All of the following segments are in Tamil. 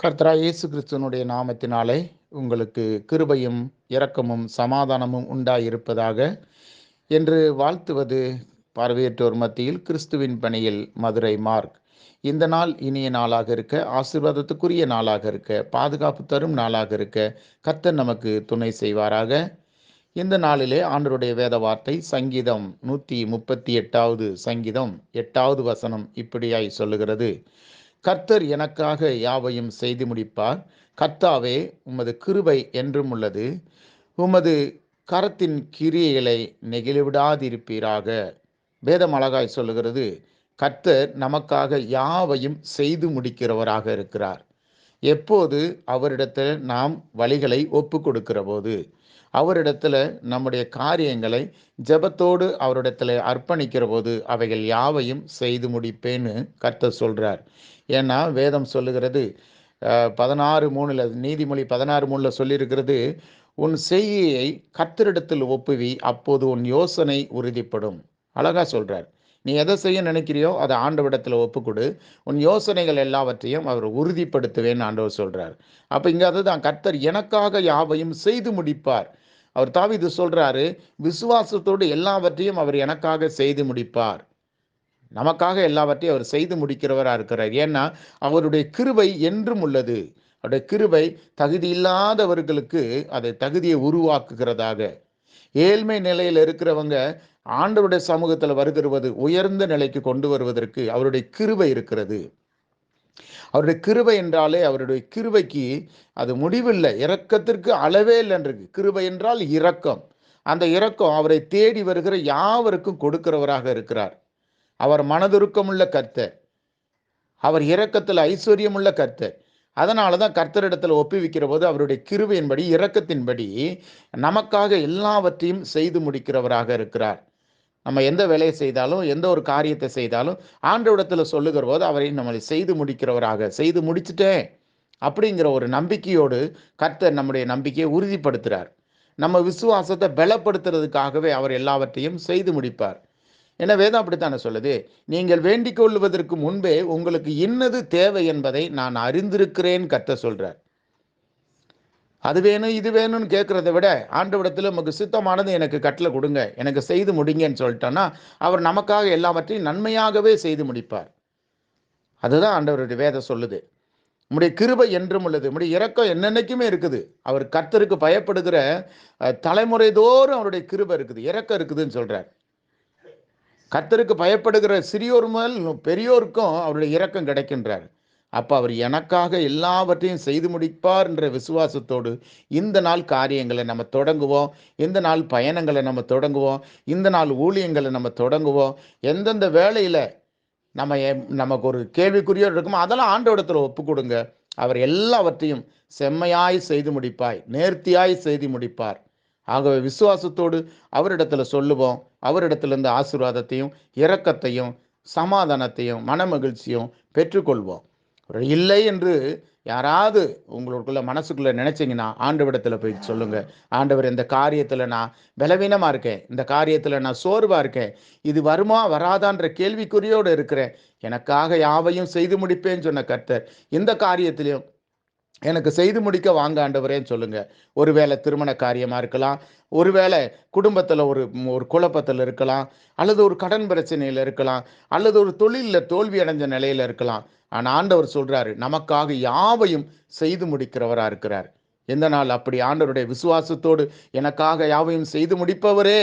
கர்த்தராகிய இயேசு கிறிஸ்துவினுடைய நாமத்தினாலே உங்களுக்கு கிருபையும் இரக்கமும் சமாதானமும் உண்டாயிருப்பதாக என்று வாழ்த்துவது பார்வையற்றோர் மத்தியில் கிறிஸ்துவின் பணியில் மதுரை மார்க். இந்த நாள் இனிய நாளாக இருக்க, ஆசீர்வாதத்துக்குரிய நாளாக இருக்க, பாதுகாப்பு தரும் நாளாக இருக்க கர்த்தர் நமக்கு துணை செய்வாராக. இந்த நாளிலே ஆண்டவருடைய வேத வார்த்தை சங்கீதம் 138வது சங்கீதம் 8வது வசனம் இப்படியாய் சொல்லுகிறது: கர்த்தர் எனக்காக யாவையும் செய்து முடிப்பார். கர்த்தாவே, உமது கிருபை என்றும் உள்ளது. உமது கரத்தின் கிரியைகளை நெகிழவிடாதிருப்பீராக. வேதம் அழகாய் சொல்லுகிறது, கர்த்தர் நமக்காக யாவையும் செய்து முடிக்கிறவராக இருக்கிறார். எப்போது அவரிடத்தில் நாம் வழிகளை ஒப்பு கொடுக்கிற போது, அவரிடத்துல நம்முடைய காரியங்களை ஜெபத்தோடு அவரிடத்துல அர்ப்பணிக்கிற போது அவைகள் யாவையும் செய்து முடிப்பேன்னு கர்த்தர் சொல்றார். ஏன்னா வேதம் சொல்லுகிறது 16:3 நீதிமொழி 16:3 சொல்லியிருக்கிறது, உன் செய்கையை கர்த்தரிடத்தில் ஒப்புவி, அப்போது உன் யோசனை உறுதிப்படும். அழகா சொல்றார். நீ எதை செய்ய நினைக்கிறியோ அதை ஆண்டவரிடத்தில் ஒப்புக்கொடு, உன் யோசனைகள் எல்லாவற்றையும் அவர் உறுதிப்படுத்துவேன்னு ஆண்டவர் சொல்றார். அப்போ இங்கே அதுதான், கர்த்தர் எனக்காக யாவையும் செய்து முடிப்பார். அவர் தாவீது சொல்றாரு, விசுவாசத்தோடு எல்லாவற்றையும் அவர் எனக்காக செய்து முடிப்பார். நமக்காக எல்லாவற்றையும் அவர் செய்து முடிக்கிறவராக இருக்கிறார். ஏன்னா அவருடைய கிருபை என்றும் உள்ளது. அவருடைய கிருபை தகுதி இல்லாதவர்களுக்கு அதை தகுதியை உருவாக்குகிறதாக. ஏழ்மை நிலையில் இருக்கிறவங்க ஆண்டவருடைய சமூகத்தில் வருகிறது உயர்ந்த நிலைக்கு கொண்டு வருவதற்கு அவருடைய கிருபை இருக்கிறது. அவருடைய கிருபை என்றாலே அவருடைய கிருபைக்கு அது முடிவில்லை, இரக்கத்திற்கு அளவே இல்லைன்றது. கிருபை என்றால் இரக்கம். அந்த இரக்கம் அவரை தேடி வருகிற யாவருக்கும் கொடுக்கிறவராக இருக்கிறார். அவர் மனதுருக்கமுள்ள கர்த்தர், அவர் இரக்கத்தில் ஐஸ்வர்யமுள்ள கர்த்தர். அதனால தான் கர்த்தரிடத்தில் ஒப்புவிக்கிற போது அவருடைய கிருபையின்படி இரக்கத்தின்படி நமக்காக எல்லாவற்றையும் செய்து முடிக்கிறவராக இருக்கிறார். நம்ம எந்த வேலையை செய்தாலும் எந்த ஒரு காரியத்தை செய்தாலும் ஆண்டவரிடத்தில் சொல்லுகிற போது அவரை நம்மளை செய்து முடிக்கிறவராக, செய்து முடிச்சுட்டேன் அப்படிங்கிற ஒரு நம்பிக்கையோடு கர்த்தர் நம்முடைய நம்பிக்கையை உறுதிப்படுத்துகிறார். நம்ம விசுவாசத்தை பலப்படுத்துறதுக்காகவே அவர் எல்லாவற்றையும் செய்து முடிப்பார். என வேதம் அப்படித்தானே சொல்லுது, நீங்கள் வேண்டிக் கொள்வதற்கு முன்பே உங்களுக்கு இன்னது தேவை என்பதை நான் அறிந்திருக்கிறேன் கர்த்தர் சொல்றார். அது வேணும் இது வேணும்னு கேட்கறத விட ஆண்டவரிடத்தில் நமக்கு சித்தமானது எனக்கு கட்டளை கொடுங்க, எனக்கு செய்து முடிங்கன்னு சொல்லிட்டோன்னா அவர் நமக்காக எல்லாவற்றையும் நன்மையாகவே செய்து முடிப்பார். அதுதான் ஆண்டவருடைய வேதம் சொல்லுது. உம்முடைய கிருபை என்றும் உள்ளது, உம்முடைய இரக்கம் என்னென்னைக்குமே இருக்குது. அவர் கர்த்தருக்கு பயப்படுகிற தலைமுறை தோறும் அவருடைய கிருபை இருக்குது, இரக்கம் இருக்குதுன்னு சொல்றார். கர்த்தருக்கு பயப்படுகிற சிறியோர் முதல் பெரியோருக்கும் அவருடைய இரக்கம் கிடைக்கின்றார். அப்போ அவர் எனக்காக எல்லாவற்றையும் செய்து முடிப்பார் என்ற விசுவாசத்தோடு இந்த நாள் காரியங்களை நம்ம தொடங்குவோம், இந்த நாள் பயணங்களை நம்ம தொடங்குவோம், இந்த நாள் ஊழியங்களை நம்ம தொடங்குவோம். எந்தெந்த வேலையில் நமக்கு ஒரு கேள்விக்குறியோடு இருக்குமோ அதெல்லாம் ஆண்டவரிடத்தில் ஒப்பு கொடுங்க. அவர் எல்லாவற்றையும் செம்மையாய் செய்து முடிப்பாய், நேர்த்தியாய் செய்து முடிப்பார். ஆகவே விசுவாசத்தோடு அவரிடத்தில் சொல்லுவோம். அவரிடத்திலிருந்து ஆசீர்வாதத்தையும் இரக்கத்தையும் சமாதானத்தையும் மன மகிழ்ச்சியும் பெற்றுக்கொள்வோம். இல்லை என்று யாராவது உங்களுக்குள்ள மனசுக்குள்ள நினைச்சிங்கன்னா ஆண்டவரிடத்தில் போய் சொல்லுங்க, ஆண்டவர் இந்த காரியத்தில் நான் பலவீனமாக இருக்கேன், இந்த காரியத்தில் நான் சோர்வாக இருக்கேன், இது வருமா வராதான்ற கேள்விக்குறியோடு இருக்கிறேன், எனக்காக யாவையும் செய்து முடிப்பேன்னு சொன்ன கர்த்தர் இந்த காரியத்திலையும் எனக்கு செய்து முடிக்க வாங்க ஆண்டவரேன்னு சொல்லுங்க. ஒருவேளை திருமண காரியமாக இருக்கலாம், ஒருவேளை குடும்பத்தில் ஒரு குழப்பத்தில் இருக்கலாம், அல்லது ஒரு கடன் பிரச்சனையில் இருக்கலாம், அல்லது ஒரு தொழிலில் தோல்வி அடைஞ்ச நிலையில் இருக்கலாம். ஆனால் ஆண்டவர் சொல்றாரு, நமக்காக யாவையும் செய்து முடிக்கிறவராக இருக்கிறார். எந்த நாள் அப்படி ஆண்டவருடைய விசுவாசத்தோடு எனக்காக யாவையும் செய்து முடிப்பவரே,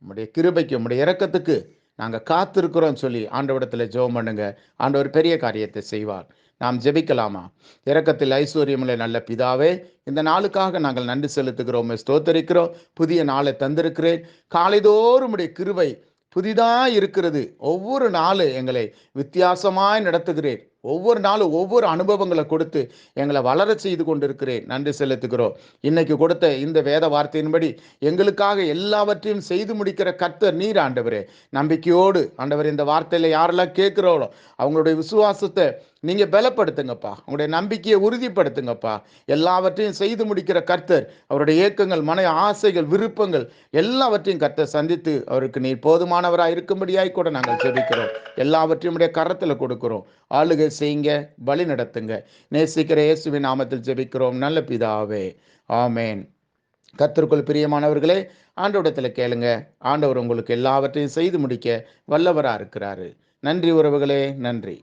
உம்முடைய கிருபைக்கு உம்முடைய இரக்கத்துக்கு நாங்கள் காத்திருக்கிறோம் சொல்லி ஆண்டவரிடத்தில் ஜெபம் பண்ணுங்க. ஆண்டவர் பெரிய காரியத்தை செய்வார். நாம் ஜெபிக்கலாமா? இரக்கத்தில் ஐஸ்வர்யமுள்ள நல்ல பிதாவே, இந்த நாளுக்காக நாங்கள் நன்றி செலுத்துகிறோம், ஸ்தோத்தரிக்கிறோம். புதிய நாளை தந்திருக்கிறேன். காலைதோறும் உடைய கிருபை புதிதாக இருக்கிறது. ஒவ்வொரு நாளும் எங்களை வித்தியாசமாய் நடத்துகிறேன். ஒவ்வொரு நாளும் ஒவ்வொரு அனுபவங்களை கொடுத்து எங்களை வளர செய்து கொண்டிருக்கிறேன். நன்றி செலுத்துகிறோம். இன்னைக்கு கொடுத்த இந்த வேத வார்த்தையின்படி எங்களுக்காக எல்லாவற்றையும் செய்து முடிக்கிற கர்த்தர் நீர் ஆண்டவரே. நம்பிக்கையோடு ஆண்டவர் இந்த வார்த்தையில யாரெல்லாம் கேட்கிறோளோ அவங்களுடைய விசுவாசத்தை நீங்க பலப்படுத்துங்கப்பா, உங்களுடைய நம்பிக்கையை உறுதிப்படுத்துங்கப்பா. எல்லாவற்றையும் செய்து முடிக்கிற கர்த்தர் அவருடைய ஏக்கங்கள், மன ஆசைகள், விருப்பங்கள் எல்லாவற்றையும் கர்த்தர் சந்தித்து அவருக்கு நீர் போதுமானவராக இருக்கும்படியாய் கூட நாங்கள் ஜெபிக்கிறோம். எல்லாவற்றையும் உடைய கரத்தில் கொடுக்கிறோம். ஆளுகை ஊழியங்களை செய்யுங்க, வழி நடத்துங்க. நேசிக்கிற இயேசுவின் நாமத்தில் ஜெபிக்கிறோம் நல்ல பிதாவே, ஆமேன். கர்த்தருக்குள் பிரியமானவர்களே, ஆண்டவரிடத்தில் கேளுங்க. ஆண்டவர் உங்களுக்கு எல்லாவற்றையும் செய்து முடிக்க வல்லவராக இருக்கிறாரு. நன்றி உறவுகளே, நன்றி.